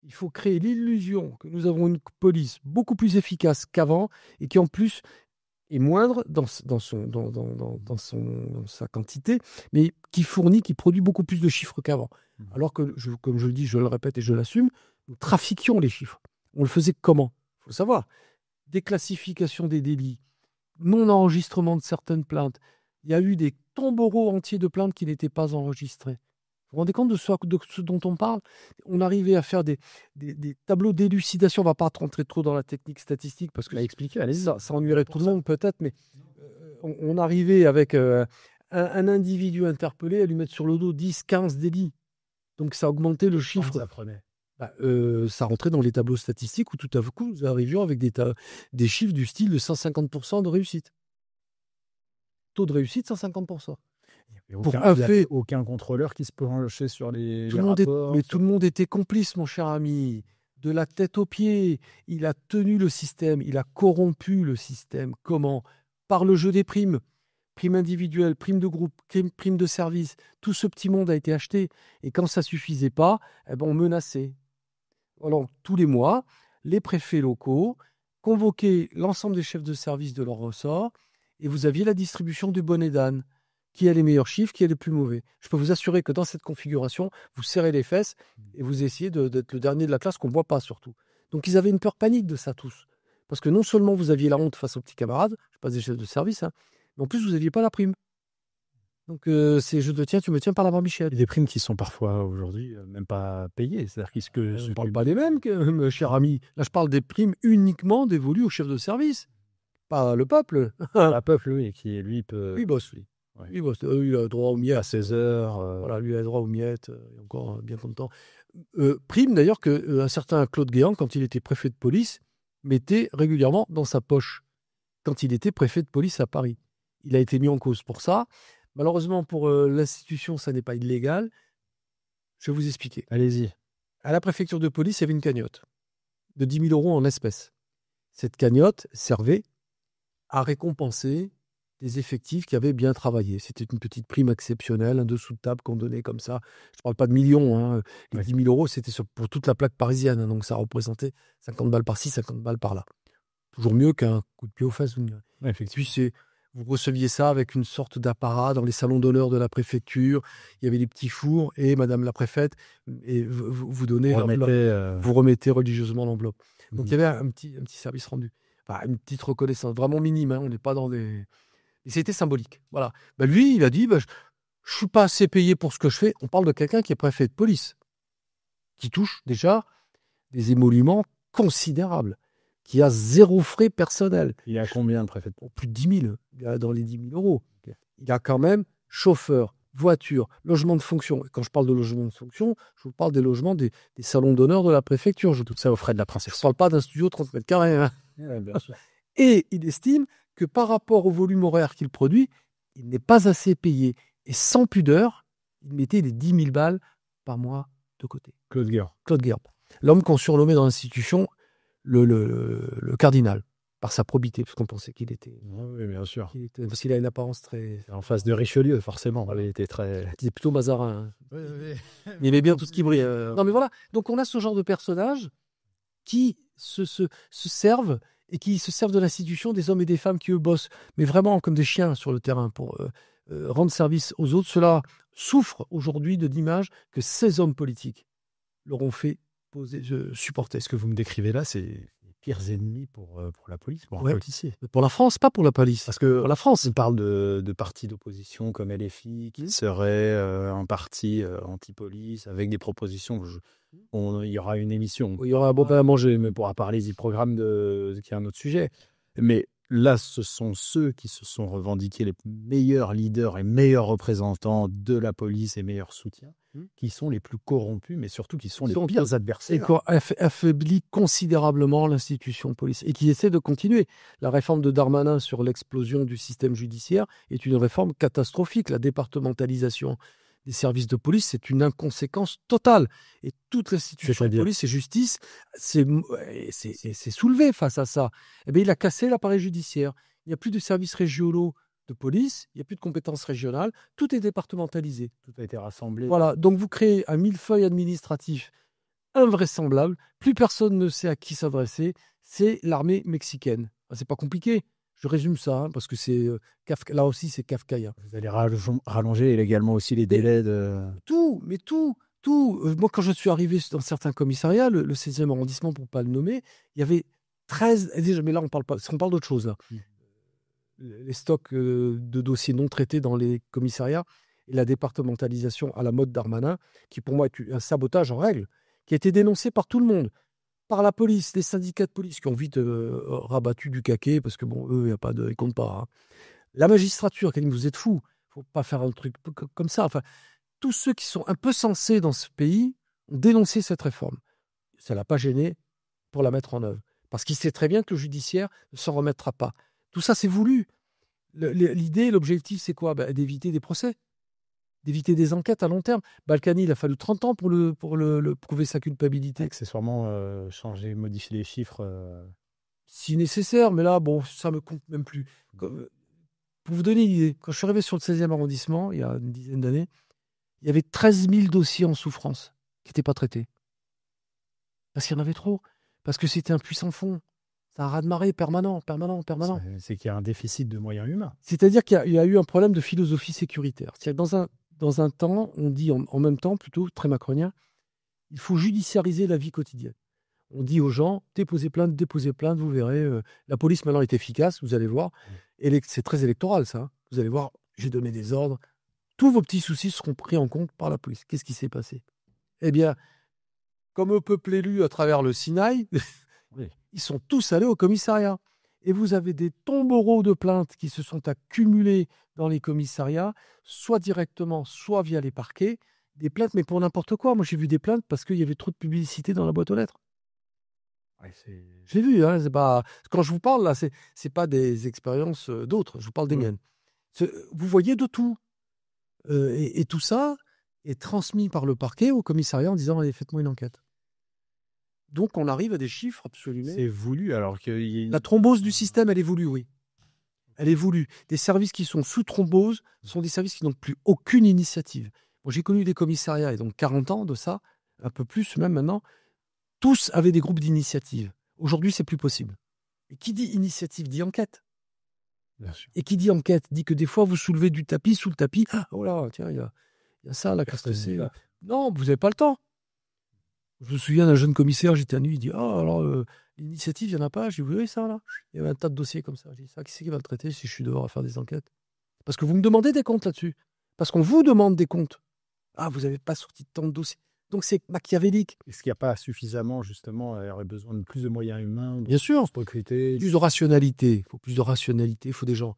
Il faut créer l'illusion que nous avons une police beaucoup plus efficace qu'avant et qui en plus est moindre dans sa quantité, mais qui produit beaucoup plus de chiffres qu'avant. Alors que, comme je le dis, je le répète et je l'assume, nous trafiquions les chiffres. On le faisait comment? Il faut savoir. Déclassification des délits, non-enregistrement de certaines plaintes. Il y a eu des tombereaux entiers de plaintes qui n'étaient pas enregistrées. Vous vous rendez compte de ce dont on parle? On arrivait à faire des tableaux d'élucidation. On ne va pas rentrer trop dans la technique statistique parce que ça ennuierait tout le monde peut-être, mais on arrivait avec un individu interpellé à lui mettre sur le dos 10, 15 délits. Donc ça augmentait le chiffre. Ça prenait. Ça rentrait dans les tableaux statistiques où tout à coup nous arrivions avec des chiffres du style de 150% de réussite. Taux de réussite, 150%. Il n'y a aucun contrôleur qui se penchait sur les rapports. Mais tout le monde était complice, mon cher ami. De la tête aux pieds. Il a tenu le système. Il a corrompu le système. Comment? Par le jeu des primes. Primes individuelles, primes de groupe, primes de service. Tout ce petit monde a été acheté. Et quand ça ne suffisait pas, on menaçait. Alors, tous les mois, les préfets locaux convoquaient l'ensemble des chefs de service de leur ressort et vous aviez la distribution du bonnet d'âne. Qui a les meilleurs chiffres, qui est les plus mauvais. Je peux vous assurer que dans cette configuration, vous serrez les fesses et vous essayez d'être le dernier de la classe qu'on ne voit pas surtout. Donc ils avaient une peur panique de ça tous. Parce que non seulement vous aviez la honte face aux petits camarades, je passe des chefs de service, mais en plus vous n'aviez pas la prime. Donc c'est je te tiens, tu me tiens par la barbichette. Des primes qui sont parfois aujourd'hui même pas payées. C'est-à-dire je ne parle pas des mêmes, cher ami. Là je parle des primes uniquement dévolues aux chefs de service. Pas le peuple. Le peuple, oui, qui lui peut... Oui, bosse, lui. Ouais. Il a droit aux miettes. À 16 heures. Voilà, lui a droit aux miettes. Il est encore bien content. Prime d'ailleurs qu'un certain Claude Guéant, quand il était préfet de police, mettait régulièrement dans sa poche. Quand il était préfet de police à Paris. Il a été mis en cause pour ça. Malheureusement, pour l'institution, ça n'est pas illégal. Je vais vous expliquer. Allez-y. À la préfecture de police, il y avait une cagnotte de 10 000 euros en espèces. Cette cagnotte servait à récompenser des effectifs qui avaient bien travaillé. C'était une petite prime exceptionnelle, un dessous de table qu'on donnait comme ça. Je ne parle pas de millions. Les 10 000 euros, c'était pour toute la plaque parisienne. Donc, ça représentait 50 balles par-ci, 50 balles par-là. Toujours mieux qu'un coup de pied aux fesses. Puis, vous receviez ça avec une sorte d'apparat dans les salons d'honneur de la préfecture. Il y avait des petits fours et Madame la préfète et vous donnez vous remettez religieusement l'enveloppe. Donc, il y avait un petit service rendu. Enfin, une petite reconnaissance, vraiment minime. On n'est pas dans des... Et c'était symbolique. Voilà. Lui, il a dit, je ne suis pas assez payé pour ce que je fais. On parle de quelqu'un qui est préfet de police, qui touche déjà des émoluments considérables, qui a 0 frais personnels. Il a combien de préfet de police? Plus de 10 000. Il a dans les 10 000 euros. Okay. Il a quand même chauffeur, voiture, logement de fonction. Et quand je parle de logement de fonction, je vous parle des logements des salons d'honneur de la préfecture. Tout ça aux frais de la princesse. Je ne parle pas d'un studio 30 mètres carrés. Ouais, bien sûr. Et il estime que par rapport au volume horaire qu'il produit, il n'est pas assez payé. Et sans pudeur, il mettait les 10 000 balles par mois de côté. Claude Guéant. L'homme qu'on surnommait dans l'institution le cardinal, par sa probité, parce qu'on pensait qu'il était... Oui, bien sûr. Parce qu'il a une apparence très... En face de Richelieu, forcément. Voilà. Il était très... Il était plutôt Mazarin. Oui. Il aimait bien tout ce qui brille. Non, mais voilà. Donc, on a ce genre de personnages qui se servent et qui se servent de l'institution, des hommes et des femmes qui, eux, bossent, mais vraiment comme des chiens sur le terrain pour rendre service aux autres. Cela souffre aujourd'hui de l'image que ces hommes politiques leur ont fait supporter. Ce que vous me décrivez là, c'est les pires ennemis pour la police, pour un policier. Pour la France, pas pour la police. Parce que pour la France. On parle de partis d'opposition comme LFI, qui serait un parti anti-police, avec des propositions... il y aura une émission. Il y aura un bon pain à manger. Mais on pourra parler du programme qui est un autre sujet. Mais là, ce sont ceux qui se sont revendiqués les meilleurs leaders et meilleurs représentants de la police et meilleurs soutiens, qui sont les plus corrompus, mais surtout qui sont les pires adversaires. Et qui ont affaibli considérablement l'institution police et qui essaient de continuer. La réforme de Darmanin sur l'explosion du système judiciaire est une réforme catastrophique. La départementalisation des services de police, c'est une inconséquence totale. Et toute l'institution de police et justice s'est soulevée face à ça. Eh bien, il a cassé l'appareil judiciaire. Il n'y a plus de services régionaux de police, il n'y a plus de compétences régionales, tout est départementalisé. Tout a été rassemblé. Voilà, donc vous créez un millefeuille administratif invraisemblable. Plus personne ne sait à qui s'adresser. C'est l'armée mexicaine. C'est pas compliqué. Je résume ça, hein, parce que c'est là aussi, c'est kafkaïen. Vous allez rallonger également aussi les délais de... Tout. Moi, quand je suis arrivé dans certains commissariats, le 16e arrondissement, pour ne pas le nommer, il y avait 13... Déjà, mais là, on parle d'autre chose. Là. Les stocks de dossiers non traités dans les commissariats et la départementalisation à la mode Darmanin, qui pour moi est un sabotage en règle, qui a été dénoncé par tout le monde. Par la police, les syndicats de police qui ont vite rabattu du caquet, parce que bon, eux, ils comptent pas. Hein. La magistrature, qui a dit, vous êtes fous, faut pas faire un truc comme ça. Enfin, tous ceux qui sont un peu sensés dans ce pays ont dénoncé cette réforme. Ça ne l'a pas gêné pour la mettre en œuvre. Parce qu'il sait très bien que le judiciaire ne s'en remettra pas. Tout ça, c'est voulu. L'idée, l'objectif, c'est quoi ? D'éviter des procès, d'éviter des enquêtes à long terme. Balkany, il a fallu 30 ans pour prouver sa culpabilité. Accessoirement, changer, modifier les chiffres. Si nécessaire, mais là, bon, ça me compte même plus. Pour vous donner une idée, quand je suis arrivé sur le 16e arrondissement, il y a une dizaine d'années, il y avait 13 000 dossiers en souffrance qui n'étaient pas traités. Parce qu'il y en avait trop. Parce que c'était un puissant fond. C'est un raz-de-marée permanent. C'est qu'il y a un déficit de moyens humains. C'est-à-dire qu'il y a eu un problème de philosophie sécuritaire. C'est-à-dire que dans un temps, on dit en même temps, plutôt très macronien, il faut judiciariser la vie quotidienne. On dit aux gens, déposez plainte, vous verrez. La police maintenant est efficace, vous allez voir. Et c'est très électoral ça. Hein. Vous allez voir, j'ai donné des ordres. Tous vos petits soucis seront pris en compte par la police. Qu'est-ce qui s'est passé ? Eh bien, comme au peuple élu à travers le Sinaï, ils sont tous allés au commissariat. Et vous avez des tombereaux de plaintes qui se sont accumulés dans les commissariats, soit directement, soit via les parquets. Des plaintes, mais pour n'importe quoi. Moi, j'ai vu des plaintes parce qu'il y avait trop de publicité dans la boîte aux lettres. Ouais, j'ai vu, hein, c'est pas... Quand je vous parle, là, c'est pas des expériences d'autres. Je vous parle des miennes. Vous voyez de tout. Et tout ça est transmis par le parquet au commissariat en disant « Allez, faites-moi une enquête ». Donc, on arrive à des chiffres absolument... C'est voulu, alors que... La thrombose du système, elle est voulue, oui. Elle est voulue. Des services qui sont sous thrombose sont des services qui n'ont plus aucune initiative. Bon, j'ai connu des commissariats, et donc 40 ans de ça, un peu plus même maintenant, tous avaient des groupes d'initiative. Aujourd'hui, c'est plus possible. Et qui dit initiative dit enquête. Bien sûr. Et qui dit enquête dit que des fois, vous soulevez du tapis, sous le tapis. Ah, oh là, tiens, il y a ça, là, qu'est-ce que c'est là ? Non, vous n'avez pas le temps. Je me souviens d'un jeune commissaire, j'étais à nuit, il dit « Ah, alors, l'initiative, il n'y en a pas ?» Je dis « Oui, ça, là. » Il y avait un tas de dossiers comme ça. Je dis « Ça, qui c'est qui va le traiter si je suis dehors à faire des enquêtes ?» Parce que vous me demandez des comptes là-dessus. Parce qu'on vous demande des comptes. Ah, vous n'avez pas sorti tant de dossiers. Donc, c'est machiavélique. Est-ce qu'il n'y a pas suffisamment, justement, il y aurait besoin de plus de moyens humains? Bien sûr. Recruter. Plus de rationalité. Il faut plus de rationalité. Il faut des gens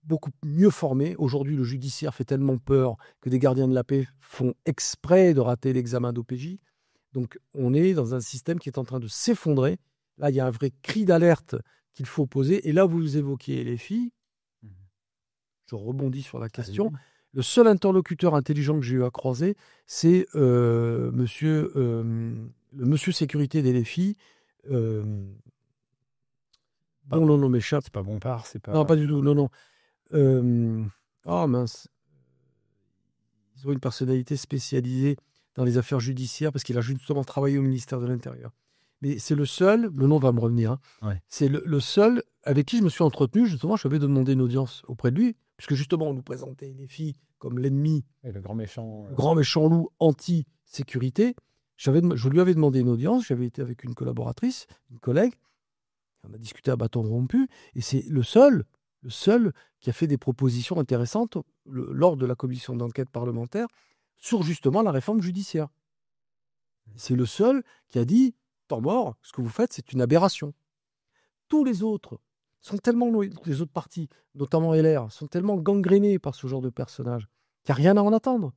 beaucoup mieux formés. Aujourd'hui, le judiciaire fait tellement peur que des gardiens de la paix font exprès de rater l'examen d'OPJ. Donc, on est dans un système qui est en train de s'effondrer. Là, il y a un vrai cri d'alerte qu'il faut poser. Et là, vous évoquiez les filles. Je rebondis sur la question. Allez. Le seul interlocuteur intelligent que j'ai eu à croiser, c'est le monsieur sécurité des filles. Bon, non, m'échappe. C'est pas Bompard, c'est pas... Non, pas du tout, non. Oh, mince. Ils ont une personnalité spécialisée dans les affaires judiciaires, parce qu'il a justement travaillé au ministère de l'Intérieur. Mais c'est le seul, le nom va me revenir, hein, ouais. C'est le seul avec qui je me suis entretenu, justement, je lui avais demandé une audience auprès de lui, puisque justement, on nous présentait les filles comme l'ennemi, et le grand méchant loup anti-sécurité. Je lui avais demandé une audience, j'avais été avec une collaboratrice, une collègue, on a discuté à bâton rompu, et c'est le seul qui a fait des propositions intéressantes lors de la commission d'enquête parlementaire sur justement la réforme judiciaire. C'est le seul qui a dit « Temps mort, ce que vous faites, c'est une aberration ». Tous les autres sont tellement, les autres partis, notamment LR, sont tellement gangrénés par ce genre de personnage qu'il n'y a rien à en attendre.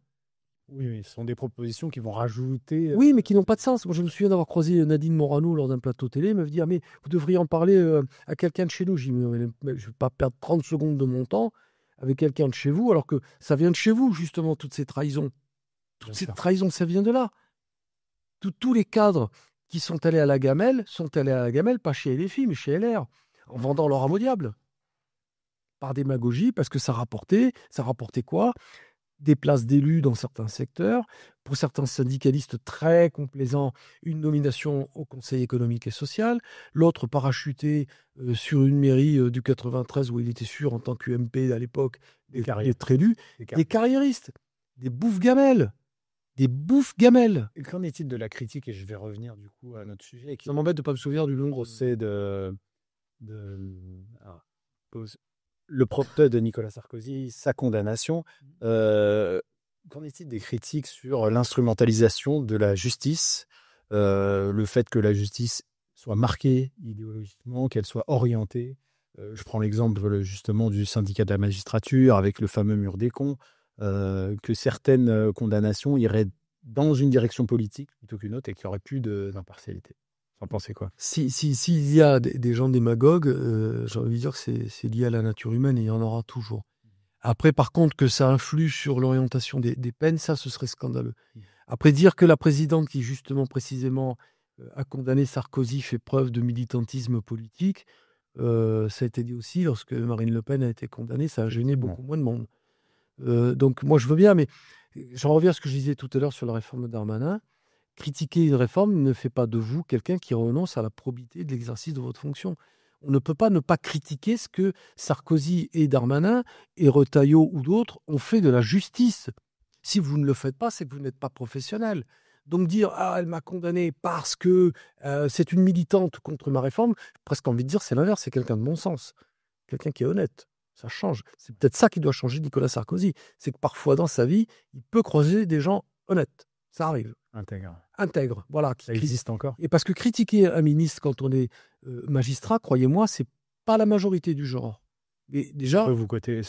Oui, ce sont des propositions qui vont rajouter... Oui, mais qui n'ont pas de sens. Moi, je me souviens d'avoir croisé Nadine Morano lors d'un plateau télé. Elle me dit « Ah, mais vous devriez en parler à quelqu'un de chez nous. » Je dis « Mais je ne vais pas perdre 30 secondes de mon temps avec quelqu'un de chez vous, alors que ça vient de chez vous, justement, toutes ces trahisons. Toutes ces trahisons, ça vient de là. Tous les cadres qui sont allés à la gamelle, pas chez les filles, mais chez LR, en vendant leur âme au diable. Par démagogie, parce que ça rapportait quoi ? des places d'élus dans certains secteurs. Pour certains syndicalistes très complaisants, une nomination au Conseil économique et social. L'autre parachuté sur une mairie du 93 où il était sûr en tant qu'UMP à l'époque d'être élu. Des carriéristes, des bouffes-gamelles. Des bouffes-gamelles. Et qu'en est-il de la critique? Et je vais revenir du coup à notre sujet. Ça m'embête de ne pas me souvenir du nom. Procès le procès de Nicolas Sarkozy, sa condamnation. Qu'en est-il des critiques sur l'instrumentalisation de la justice, le fait que la justice soit marquée idéologiquement, qu'elle soit orientée? Je prends l'exemple justement du syndicat de la magistrature avec le fameux mur des cons, que certaines condamnations iraient dans une direction politique plutôt qu'une autre et qu'il n'y aurait plus d'impartialité. Vous en pensez quoi? S'il y a des gens démagogues, j'ai envie de dire que c'est lié à la nature humaine et il y en aura toujours. Après, par contre, que ça influe sur l'orientation des peines, ça, ce serait scandaleux. Après, dire que la présidente qui, justement, précisément, a condamné Sarkozy fait preuve de militantisme politique, ça a été dit aussi lorsque Marine Le Pen a été condamnée, ça a gêné beaucoup moins de monde. Donc, moi, je veux bien, mais j'en reviens à ce que je disais tout à l'heure sur la réforme Darmanin. Critiquer une réforme ne fait pas de vous quelqu'un qui renonce à la probité de l'exercice de votre fonction. On ne peut pas ne pas critiquer ce que Sarkozy et Darmanin et Retailleau ou d'autres ont fait de la justice. Si vous ne le faites pas, c'est que vous n'êtes pas professionnel. Donc dire « Ah, elle m'a condamné parce que c'est une militante contre ma réforme », j'ai presque envie de dire c'est l'inverse, c'est quelqu'un de bon sens, quelqu'un qui est honnête. Ça change. C'est peut-être ça qui doit changer Nicolas Sarkozy. C'est que parfois dans sa vie, il peut croiser des gens honnêtes. Ça arrive. Intègre, voilà. Ça existe encore. Et parce que critiquer un ministre quand on est magistrat, croyez-moi, c'est pas la majorité du genre. Mais déjà, ça peut vous coûter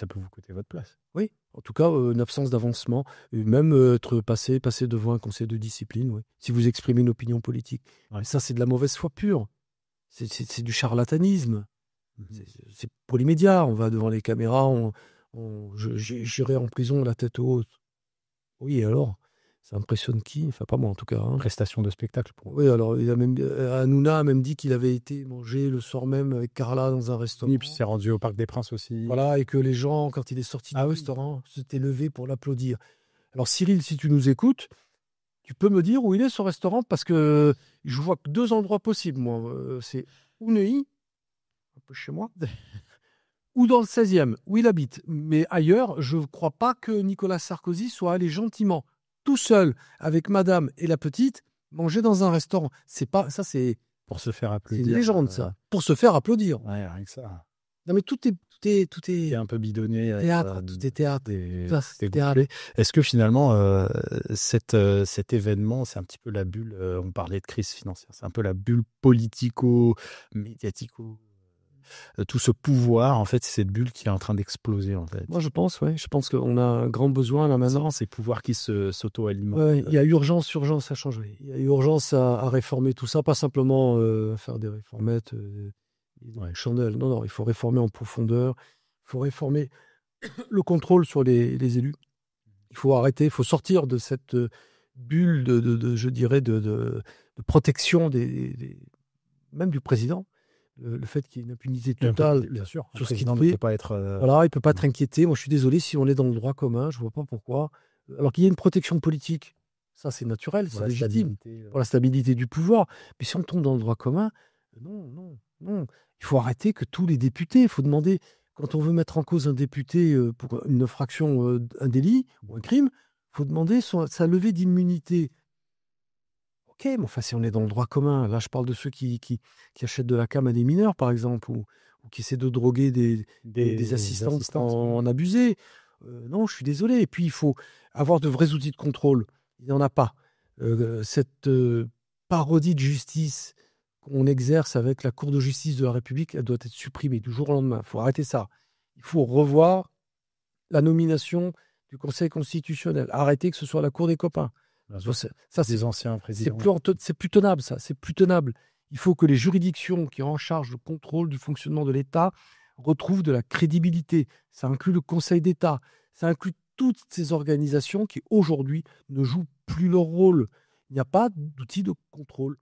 votre place. Oui, en tout cas, une absence d'avancement, même être passé devant un conseil de discipline, oui, si vous exprimez une opinion politique. Ouais. Ça, c'est de la mauvaise foi pure. C'est du charlatanisme. C'est pour les médias. On va devant les caméras, j'irai en prison la tête haute. Oui, et alors? Ça impressionne qui? Enfin, pas moi en tout cas. Hein. Prestation de spectacle. Oui, alors Hanouna a même dit qu'il avait été manger le soir même avec Carla dans un restaurant. Oui, puis il s'est rendu au Parc des Princes aussi. Voilà, et que les gens, quand il est sorti du restaurant, s'étaient levés pour l'applaudir. Alors Cyril, si tu nous écoutes, tu peux me dire où il est ce restaurant? Parce que je vois que 2 endroits possibles, moi. C'est ou Neuilly, un peu chez moi, ou dans le 16e, où il habite. Mais ailleurs, je ne crois pas que Nicolas Sarkozy soit allé gentiment, tout seul, avec madame et la petite, manger dans un restaurant. C'est pas ça, c'est pour se faire applaudir. C'est une légende, ça. Pour se faire applaudir. Ouais, rien que ça. Non, mais tout est un peu bidonné. Théâtre, tout est théâtre. C'est théâtre. Est-ce que finalement, cet événement, c'est un petit peu la bulle, on parlait de crise financière, c'est un peu la bulle politico-médiatico, tout ce pouvoir, en fait, c'est cette bulle qui est en train d'exploser, en fait. Moi, je pense qu'on a un grand besoin, là, maintenant. Ces pouvoirs qui s'auto-alimentent. Ouais, il y a urgence à changer. Il y a urgence à réformer tout ça, pas simplement faire des réformettes, chandelles. Non, il faut réformer en profondeur. Il faut réformer le contrôle sur les élus. Il faut arrêter, il faut sortir de cette bulle je dirais, de protection même du président. Le fait qu'il y ait une impunité totale, bien sûr, sur ce qu'il ne peut pas être. Voilà, il ne peut pas être inquiété. Moi, je suis désolé, si on est dans le droit commun, je ne vois pas pourquoi. Alors qu'il y ait une protection politique, ça c'est naturel, c'est légitime, pour la stabilité du pouvoir. Mais si on tombe dans le droit commun, non. Il faut arrêter que tous les députés, il faut demander, quand on veut mettre en cause un député pour une infraction, un délit ou un crime, il faut demander sa levée d'immunité. Ok, mais enfin, si on est dans le droit commun, là je parle de ceux qui achètent de la cam à des mineurs, par exemple, ou qui essaient de droguer des assistantes en abuser. Non, je suis désolé. Et puis, il faut avoir de vrais outils de contrôle. Il n'y en a pas. Cette parodie de justice qu'on exerce avec la Cour de justice de la République, elle doit être supprimée du jour au lendemain. Il faut arrêter ça. Il faut revoir la nomination du Conseil constitutionnel. Arrêter que ce soit la Cour des copains. Ça, c'est des anciens présidents. C'est plus tenable, ça. C'est plus tenable. Il faut que les juridictions qui ont en charge le contrôle du fonctionnement de l'État retrouvent de la crédibilité. Ça inclut le Conseil d'État. Ça inclut toutes ces organisations qui, aujourd'hui, ne jouent plus leur rôle. Il n'y a pas d'outil de contrôle.